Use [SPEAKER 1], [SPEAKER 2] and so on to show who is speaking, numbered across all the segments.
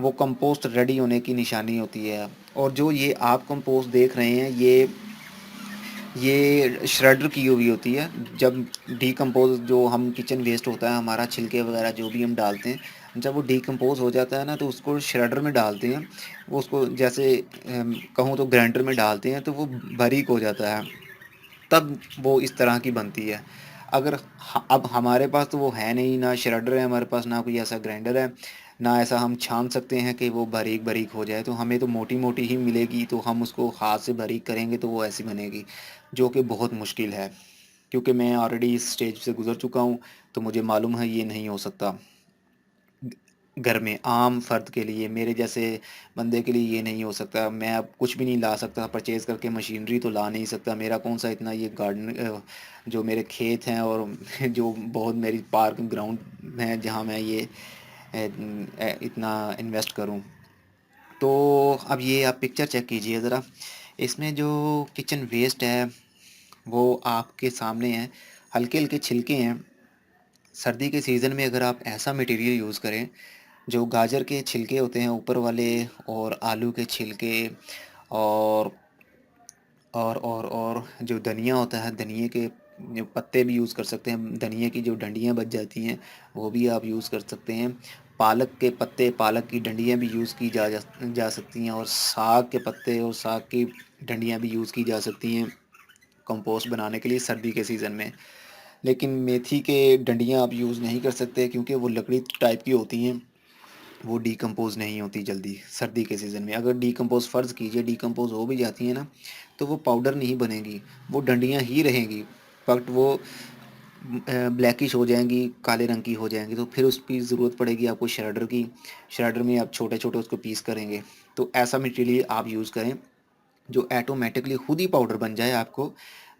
[SPEAKER 1] وہ compost ready ہونے کی نشانی ہوتی ہے۔ اور جو یہ آپ کمپوسٹ دیکھ رہے ہیں یہ شریڈر کی ہوئی ہوتی ہے۔ جب ڈی کمپوز جو ہم کچن ویسٹ ہوتا ہے ہمارا، چھلکے وغیرہ جو بھی ہم ڈالتے ہیں، جب وہ ڈی کمپوز ہو جاتا ہے نا تو اس کو شریڈر میں ڈالتے ہیں، وہ اس کو جیسے کہوں تو گرائنڈر میں ڈالتے ہیں تو وہ باریک ہو جاتا ہے، تب وہ اس طرح کی بنتی ہے۔ اگر اب ہمارے پاس تو وہ ہے نہیں، نہ شریڈر ہے ہمارے پاس، نہ کوئی ایسا گرائنڈر ہے، نہ ایسا ہم چھان سکتے ہیں کہ وہ باریک باریک ہو جائے، تو ہمیں تو موٹی موٹی ہی ملے گی، تو ہم اس کو ہاتھ سے باریک کریں گے تو وہ ایسی بنے گی، جو کہ بہت مشکل ہے، کیونکہ میں آلریڈی اس سٹیج سے گزر چکا ہوں، تو مجھے معلوم ہے یہ نہیں ہو سکتا گھر میں عام فرد کے لیے، میرے جیسے بندے کے لیے یہ نہیں ہو سکتا۔ میں اب کچھ بھی نہیں لا سکتا پرچیز کر کے، مشینری تو لا نہیں سکتا، میرا کون سا اتنا یہ گارڈن جو میرے کھیت ہیں اور جو بہت میری پارک گراؤنڈ ہے جہاں میں یہ اتنا انویسٹ کروں۔ تو اب یہ آپ پکچر چیک کیجئے ذرا، اس میں جو کچن ویسٹ ہے وہ آپ کے سامنے ہے، ہلکے ہلکے چھلکے ہیں۔ سردی کے سیزن میں اگر آپ ایسا مٹیریل یوز کریں، جو گاجر کے چھلکے ہوتے ہیں اوپر والے، اور آلو کے چھلکے، اور اور جو دھنیا ہوتا ہے، دھنیے کے جو پتے بھی یوز کر سکتے ہیں، دھنیے کی جو ڈنڈیاں بچ جاتی ہیں وہ بھی آپ یوز کر سکتے ہیں، پالک کے پتے، پالک کی ڈنڈیاں بھی یوز کی جا سکتی ہیں، اور ساگ کے پتے اور ساگ کی ڈنڈیاں بھی یوز کی جا سکتی ہیں کمپوسٹ بنانے کے لیے سردی کے سیزن میں۔ لیکن میتھی کے ڈنڈیاں آپ یوز نہیں کر سکتے، کیونکہ وہ لکڑی ٹائپ کی ہوتی ہیں، وہ ڈی کمپوز نہیں ہوتی جلدی سردی کے سیزن میں۔ اگر ڈی کمپوز فرض کیجئے ڈی کمپوز ہو بھی جاتی ہیں نا، تو وہ پاؤڈر نہیں بنے گی، وہ ڈنڈیاں ہی رہیں گی، بٹ وہ بلیکش ہو جائیں گی، کالے رنگ کی ہو جائیں گی، تو پھر اس کی ضرورت پڑے گی آپ کو شریڈر کی، شریڈر میں آپ چھوٹے چھوٹے اس کو پیس کریں گے۔ تو ایسا مٹیریل آپ یوز کریں جو ایٹومیٹکلی خود ہی پاؤڈر بن جائے، آپ کو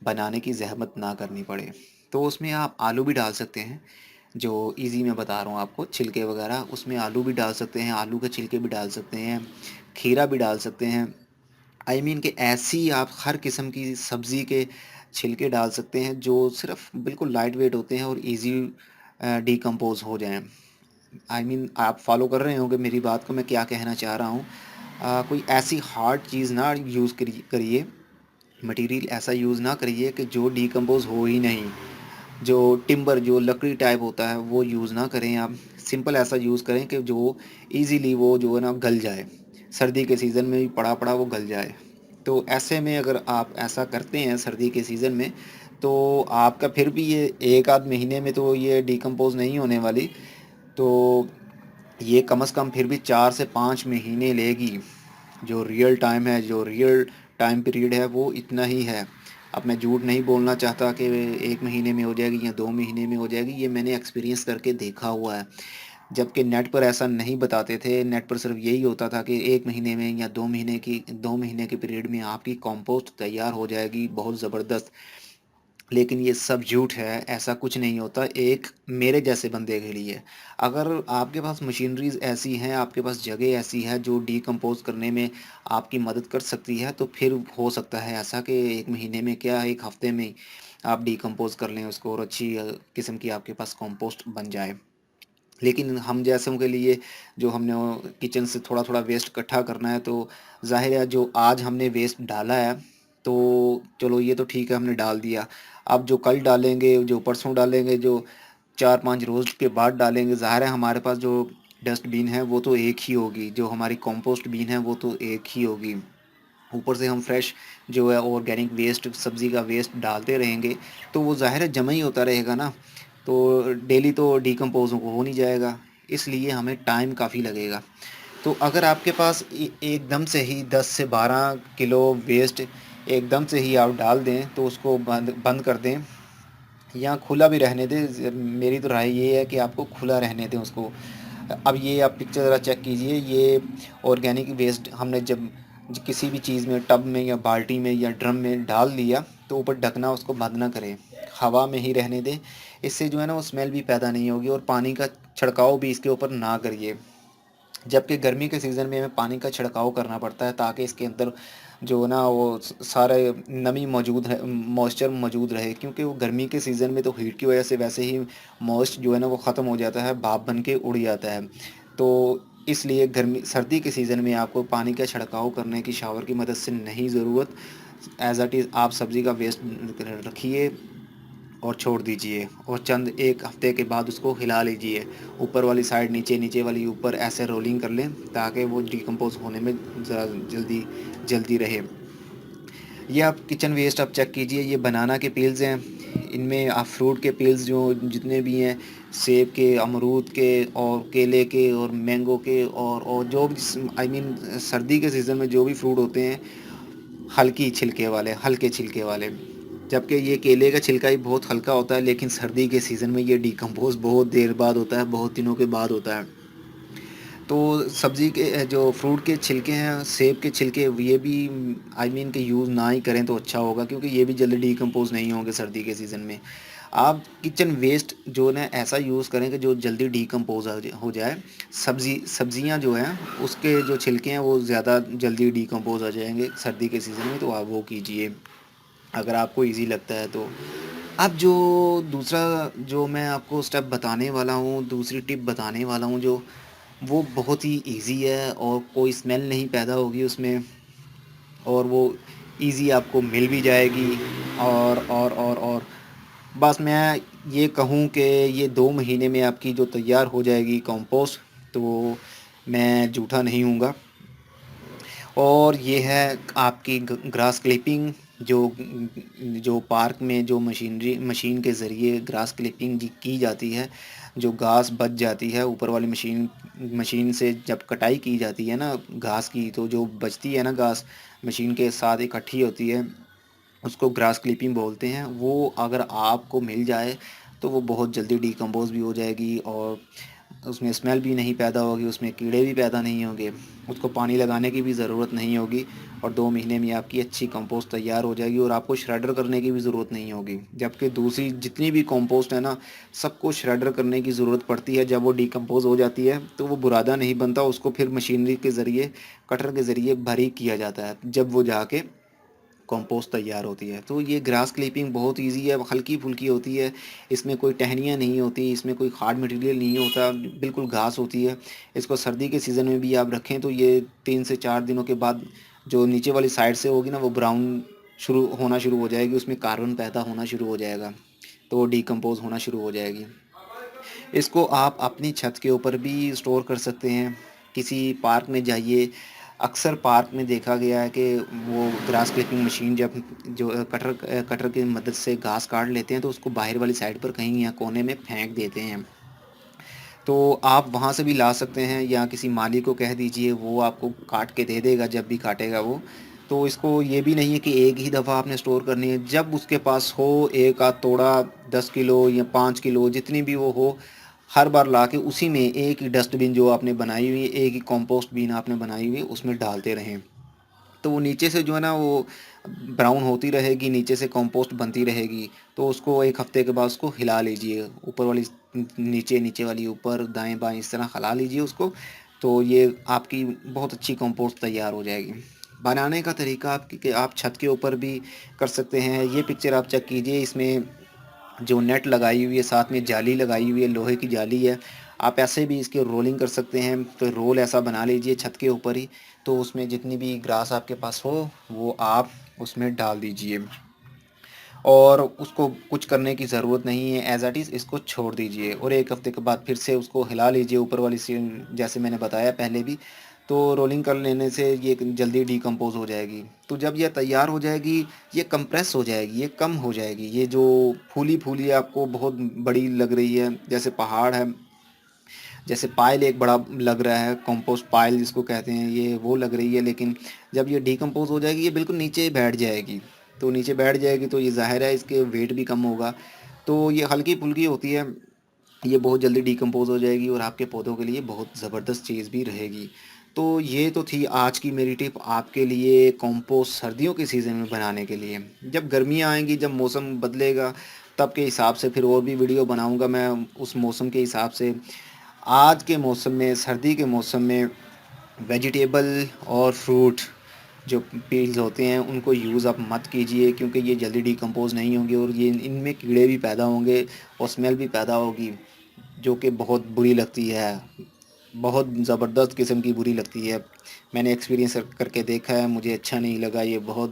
[SPEAKER 1] بنانے کی زحمت نہ کرنی پڑے۔ تو اس میں آپ آلو بھی ڈال سکتے ہیں، جو ایزی میں بتا رہا ہوں آپ کو، چھلکے وغیرہ، اس میں آلو بھی ڈال سکتے ہیں، آلو کے چھلکے بھی ڈال سکتے ہیں، کھیرا بھی ڈال سکتے ہیں، کہ ایسی آپ ہر قسم کی سبزی کے چھلکے ڈال سکتے ہیں جو صرف بالکل لائٹ ویٹ ہوتے ہیں اور ایزی ڈی کمپوز ہو جائیں۔ آپ فالو کر رہے ہوں کہ میری بات کو میں کیا کہنا چاہ رہا ہوں۔ کوئی ایسی ہارڈ چیز نہ یوز کریے، مٹیریل ایسا یوز نہ کریے کہ جو ڈی کمپوز ہو ہی نہیں، جو ٹمبر، جو لکڑی ٹائپ ہوتا ہے وہ یوز نہ کریں آپ، سمپل ایسا یوز کریں کہ جو ایزیلی وہ جو ہے نا گل جائے، سردی کے سیزن میں بھی پڑا پڑا وہ گل جائے۔ تو ایسے میں اگر آپ ایسا کرتے ہیں سردی کے سیزن میں، تو آپ کا پھر بھی یہ ایک آدھ مہینے میں تو یہ ڈی کمپوز نہیں ہونے والی، تو یہ کم از کم پھر بھی 4 سے 5 مہینے لے گی۔ جو ریئل ٹائم ہے، جو ریئل ٹائم پیریڈ ہے وہ اتنا ہی ہے۔ اب میں جھوٹ نہیں بولنا چاہتا کہ 1 مہینے میں ہو جائے گی یا 2 مہینے میں ہو جائے گی، یہ میں نے ایکسپیرینس کر کے دیکھا ہوا ہے، جبکہ نیٹ پر ایسا نہیں بتاتے تھے۔ نیٹ پر صرف یہی ہوتا تھا کہ 1 مہینے میں یا 2 مہینے کے پیریڈ میں آپ کی کمپوسٹ تیار ہو جائے گی بہت زبردست، لیکن یہ سب جھوٹ ہے، ایسا کچھ نہیں ہوتا ایک میرے جیسے بندے کے لیے۔ اگر آپ کے پاس مشینریز ایسی ہیں، آپ کے پاس جگہ ایسی ہے جو ڈی کمپوز کرنے میں آپ کی مدد کر سکتی ہے، تو پھر ہو سکتا ہے ایسا کہ 1 مہینے میں کیا 1 ہفتے میں آپ ڈی کمپوز کر لیں اس کو، اور اچھی قسم کی آپ کے پاس کمپوسٹ بن جائے۔ لیکن ہم جیسوں کے لیے، جو ہم نے کچن سے تھوڑا تھوڑا ویسٹ اکٹھا کرنا ہے، تو ظاہر ہے جو آج ہم نے ویسٹ ڈالا ہے تو چلو یہ تو ٹھیک ہے ہم نے ڈال دیا، اب جو کل ڈالیں گے، جو پرسوں ڈالیں گے، جو 4 5 روز کے بعد ڈالیں گے، ظاہر ہے ہمارے پاس جو ڈسٹ بین ہے وہ تو ایک ہی ہوگی، جو ہماری کمپوسٹ بین ہے وہ تو ایک ہی ہوگی۔ اوپر سے ہم فریش جو ہے آرگینک ویسٹ، سبزی کا ویسٹ ڈالتے رہیں گے، تو وہ ظاہر ہے جمع ہی ہوتا رہے گا نا، تو ڈیلی تو ڈی کمپوز ہو نہیں جائے گا، اس لیے ہمیں ٹائم کافی لگے گا۔ تو اگر آپ کے پاس ایک دم سے ہی 10 سے 12 کلو ویسٹ ایک دم سے ہی آپ ڈال دیں، تو اس کو بند کر دیں یا کھلا بھی رہنے دیں، میری تو رائے یہ ہے کہ آپ کو کھلا رہنے دیں اس کو۔ اب یہ آپ پکچر ذرا چیک کیجئے، یہ آرگینک ویسٹ ہم نے جب کسی بھی چیز میں، ٹب میں یا بالٹی میں یا ڈرم میں ڈال دیا، تو اوپر ڈھکنا اس کو بند نہ کریں، ہوا میں ہی رہنے دیں، اس سے جو ہے نا وہ اسمیل بھی پیدا نہیں ہوگی، اور پانی کا چھڑکاؤ بھی اس کے اوپر نہ کریے، جبکہ گرمی کے سیزن میں ہمیں پانی کا چھڑکاؤ کرنا پڑتا ہے تاکہ اس کے اندر جو نا وہ سارے نمی موجود ہے، موئسچر موجود رہے، کیونکہ وہ گرمی کے سیزن میں تو ہیٹ کی وجہ سے ویسے ہی موئسٹ جو ہے نا وہ ختم ہو جاتا ہے، بھاپ بن کے اڑ جاتا ہے۔ تو اس لیے سردی کے سیزن میں آپ کو پانی کا چھڑکاؤ کرنے کی شاور کی مدد سے نہیں ضرورت. ایز اٹ از آپ سبزی کا ویسٹ رکھیے اور چھوڑ دیجئے، اور چند ایک ہفتے کے بعد اس کو ہلا لیجئے. اوپر والی سائڈ نیچے، نیچے والی اوپر، ایسے رولنگ کر لیں تاکہ وہ ڈیکمپوز ہونے میں ذرا جلدی رہے. یہ آپ کچن ویسٹ آپ چیک کیجئے. یہ بنانا کے پیلز ہیں، ان میں آپ فروٹ کے پیلز جو جتنے بھی ہیں، سیب کے، امرود کے، اور کیلے کے، اور مینگو کے، اور جو بھی سردی کے سیزن میں جو بھی فروٹ ہوتے ہیں ہلکے چھلکے والے. جبکہ یہ کیلے کا چھلکا ہی بہت ہلکا ہوتا ہے، لیکن سردی کے سیزن میں یہ ڈیکمپوز بہت دیر بعد ہوتا ہے، بہت دنوں کے بعد ہوتا ہے. تو سبزی کے جو فروٹ کے چھلکے ہیں، سیب کے چھلکے، یہ بھی کہ یوز نہ ہی کریں تو اچھا ہوگا، کیونکہ یہ بھی جلدی ڈیکمپوز نہیں ہوں گے سردی کے سیزن میں. آپ کچن ویسٹ جو نا ایسا یوز کریں کہ جو جلدی ڈیکمپوز ہو جائے. سبزیاں جو ہیں اس کے جو چھلکے ہیں وہ زیادہ جلدی ڈیکمپوز ہو جائیں گے سردی کے سیزن میں، تو آپ وہ کیجئے اگر آپ کو ایزی لگتا ہے تو. اب جو دوسرا جو میں آپ کو اسٹیپ بتانے والا ہوں، دوسری ٹپ بتانے والا ہوں، جو وہ بہت ہی ایزی ہے اور کوئی اسمیل نہیں پیدا ہوگی اس میں، اور وہ ایزی آپ کو مل بھی جائے گی. اور بس میں یہ کہوں کہ یہ 2 مہینے میں آپ کی جو تیار ہو جائے گی کمپوسٹ، تو میں جھوٹا نہیں ہوں گا. اور یہ ہے آپ کی گراس کلپنگ، جو پارک میں جو مشین کے ذریعے گراس کلپنگ کی جاتی ہے، جو گھاس بچ جاتی ہے اوپر والی مشین سے جب کٹائی کی جاتی ہے نا گھاس کی، تو جو بچتی ہے نا گھاس مشین کے ساتھ اکٹھی ہوتی ہے، اس کو گراس کلپنگ بولتے ہیں. وہ اگر آپ کو مل جائے تو وہ بہت جلدی ڈیکمپوز بھی ہو جائے گی، اور اس میں اسمیل بھی نہیں پیدا ہوگی، اس میں کیڑے بھی پیدا نہیں ہوں گے، اس کو پانی لگانے کی بھی ضرورت نہیں ہوگی. اور 2 مہینے میں آپ کی اچھی کمپوسٹ تیار ہو جائے گی، اور آپ کو شریڈر کرنے کی بھی ضرورت نہیں ہوگی. جبکہ دوسری جتنی بھی کمپوسٹ ہے نا، سب کو شریڈر کرنے کی ضرورت پڑتی ہے. جب وہ ڈیکمپوز ہو جاتی ہے تو وہ برادہ نہیں بنتا، اس کو پھر مشینری کے ذریعے، کٹر کے ذریعے باریک کیا جاتا ہے، جب وہ جا کے کمپوسٹ تیار ہوتی ہے. تو یہ گراس کلیپنگ بہت ایزی ہے، ہلکی پھلکی ہوتی ہے، اس میں کوئی ٹہنیاں نہیں ہوتی، اس میں کوئی ہارڈ مٹیریل نہیں ہوتا، بالکل گھاس ہوتی ہے. اس کو سردی کے سیزن میں بھی آپ رکھیں تو یہ 3 سے 4 دنوں کے بعد جو نیچے والی سائڈ سے ہوگی نا، وہ براؤن ہونا شروع ہو جائے گی، اس میں کاربن پیدا ہونا شروع ہو جائے گا، تو وہ ڈیکمپوز ہونا شروع ہو جائے گی. اس کو آپ اپنی چھت کے اوپر بھی اسٹور کر سکتے ہیں. کسی پارک میں جائیے، اکثر پارک میں دیکھا گیا ہے کہ وہ گراس کلپنگ مشین جب جو کٹر کی مدد سے گھاس کاٹ لیتے ہیں تو اس کو باہر والی سائڈ پر کہیں یا کونے میں پھینک دیتے ہیں. تو آپ وہاں سے بھی لا سکتے ہیں، یا کسی مالی کو کہہ دیجئے، وہ آپ کو کاٹ کے دے دے گا جب بھی کاٹے گا وہ. تو اس کو یہ بھی نہیں ہے کہ ایک ہی دفعہ آپ نے اسٹور کرنی ہے، جب اس کے پاس ہو ایک آدھ توڑا، 10 کلو یا 5 کلو جتنی بھی وہ ہو، ہر بار لا کے اسی میں ایک ہی ڈسٹ بن جو آپ نے بنائی ہوئی ہے، ایک ہی کمپوسٹ بین آپ نے بنائی ہوئی ہے، اس میں ڈالتے رہیں. تو وہ نیچے سے جو ہے نا وہ براؤن ہوتی رہے گی، نیچے سے کمپوسٹ بنتی رہے گی. تو اس کو 1 ہفتے کے بعد اس کو ہلا لیجئے، اوپر والی نیچے والی اوپر، دائیں بائیں اس طرح ہلا لیجئے اس کو. تو یہ آپ کی بہت اچھی کمپوسٹ تیار ہو جائے گی. بنانے کا طریقہ آپ چھت کے اوپر بھی کر سکتے ہیں. یہ پکچر آپ چیک کیجئے، اس میں جو نیٹ لگائی ہوئی ہے، ساتھ میں جالی لگائی ہوئی ہے، لوہے کی جالی ہے. آپ ایسے بھی اس کے رولنگ کر سکتے ہیں، تو رول ایسا بنا لیجئے چھت کے اوپر ہی. تو اس میں جتنی بھی گراس آپ کے پاس ہو وہ آپ اس میں ڈال دیجئے، اور اس کو کچھ کرنے کی ضرورت نہیں ہے، ایز اٹ از اس کو چھوڑ دیجئے. اور 1 ہفتے کے بعد پھر سے اس کو ہلا لیجئے اوپر والی جیسے میں نے بتایا پہلے بھی. تو رولنگ کر لینے سے یہ جلدی ڈیکمپوز ہو جائے گی. تو جب یہ تیار ہو جائے گی، یہ کمپریس ہو جائے گی، یہ کم ہو جائے گی. یہ جو پھولی آپ کو بہت بڑی لگ رہی ہے، جیسے پہاڑ ہے، جیسے پائل ایک بڑا لگ رہا ہے، کمپوسٹ پائل جس کو کہتے ہیں، یہ وہ لگ رہی ہے. لیکن جب یہ ڈیکمپوز ہو جائے گی، یہ بالکل نیچے بیٹھ جائے گی. تو نیچے بیٹھ جائے گی تو یہ ظاہر ہے اس کے ویٹ بھی کم ہوگا. تو یہ ہلکی پھلکی ہوتی ہے، یہ بہت جلدی ڈیکمپوز ہو جائے گی، اور آپ کے پودوں کے لیے بہت زبردست چیز بھی رہے گی. تو یہ تو تھی آج کی میری ٹپ آپ کے لیے کمپوسٹ سردیوں کے سیزن میں بنانے کے لیے. جب گرمیاں آئیں گی، جب موسم بدلے گا، تب کے حساب سے پھر اور بھی ویڈیو بناؤں گا میں اس موسم کے حساب سے. آج کے موسم میں، سردی کے موسم میں، ویجیٹیبل اور فروٹ جو پیلز ہوتے ہیں ان کو یوز آپ مت کیجئے، کیونکہ یہ جلدی ڈیکمپوز نہیں ہوں گے، اور یہ ان میں کیڑے بھی پیدا ہوں گے اور اسمیل بھی پیدا ہوگی، جو کہ بہت بری لگتی ہے. بہت زبردست قسم کی بری لگتی ہے. میں نے ایکسپیرینس کر کے دیکھا ہے، مجھے اچھا نہیں لگا یہ بہت.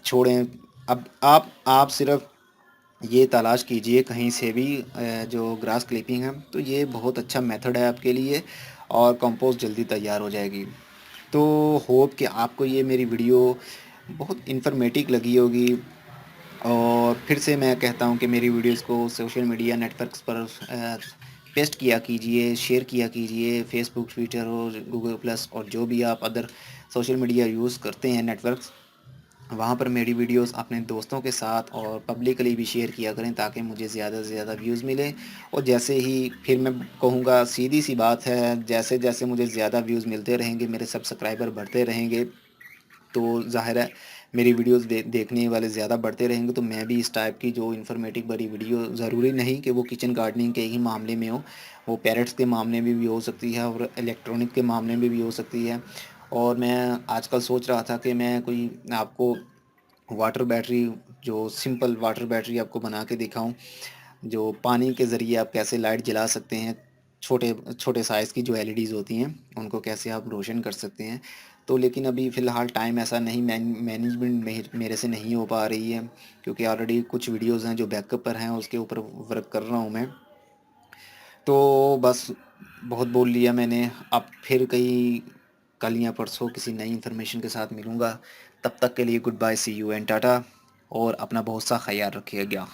[SPEAKER 1] چھوڑیں. اب آپ صرف یہ تلاش کیجئے کہیں سے بھی جو گراس کلپنگ ہے، تو یہ بہت اچھا میتھڈ ہے آپ کے لیے، اور کمپوسٹ جلدی تیار ہو جائے گی. تو ہوپ کہ آپ کو یہ میری ویڈیو بہت انفارمیٹک لگی ہوگی. اور پھر سے میں کہتا ہوں کہ میری ویڈیوز کو سوشل میڈیا نیٹ ورکس پر پیسٹ کیا کیجئے، شیئر کیا کیجئے، فیس بک، ٹویٹر اور گوگل پلس اور جو بھی آپ ادر سوشل میڈیا یوز کرتے ہیں نیٹ ورکس، وہاں پر میری ویڈیوز اپنے دوستوں کے ساتھ اور پبلکلی بھی شیئر کیا کریں تاکہ مجھے زیادہ سے زیادہ ویوز ملیں. اور جیسے ہی پھر میں کہوں گا، سیدھی سی بات ہے، جیسے جیسے مجھے زیادہ ویوز ملتے رہیں گے، میرے سبسکرائبر بڑھتے رہیں گے، تو ظاہر ہے میری ویڈیوز دیکھنے والے زیادہ بڑھتے رہیں گے، تو میں بھی اس ٹائپ کی جو انفارمیٹک بڑی ویڈیو، ضروری نہیں کہ وہ کچن گارڈننگ کے ہی معاملے میں ہو، وہ پیرٹس کے معاملے میں بھی ہو سکتی ہے اور الیکٹرانک کے معاملے میں بھی ہو سکتی ہے. اور میں آج کل سوچ رہا تھا کہ میں کوئی آپ کو واٹر بیٹری، جو سمپل واٹر بیٹری آپ کو بنا کے دکھاؤں، جو پانی کے ذریعے آپ کیسے لائٹ جلا سکتے ہیں. چھوٹے چھوٹے سائز کی جو LEDs ہوتی ہیں ان کو کیسے آپ روشن کر سکتے ہیں. تو لیکن ابھی فی الحال ٹائم ایسا نہیں، مینجمنٹ میرے سے نہیں ہو پا رہی ہے، کیونکہ آلریڈی کچھ ویڈیوز ہیں جو بیک اپ پر ہیں، اس کے اوپر ورک کر رہا ہوں میں. تو بس بہت بول لیا میں نے. اب پھر کہیں کل یا پرسوں کسی نئی انفارمیشن کے ساتھ ملوں گا. تب تک کے لیے goodbye, see you and tata. اور اپنا بہت سا خیال رکھیے گا.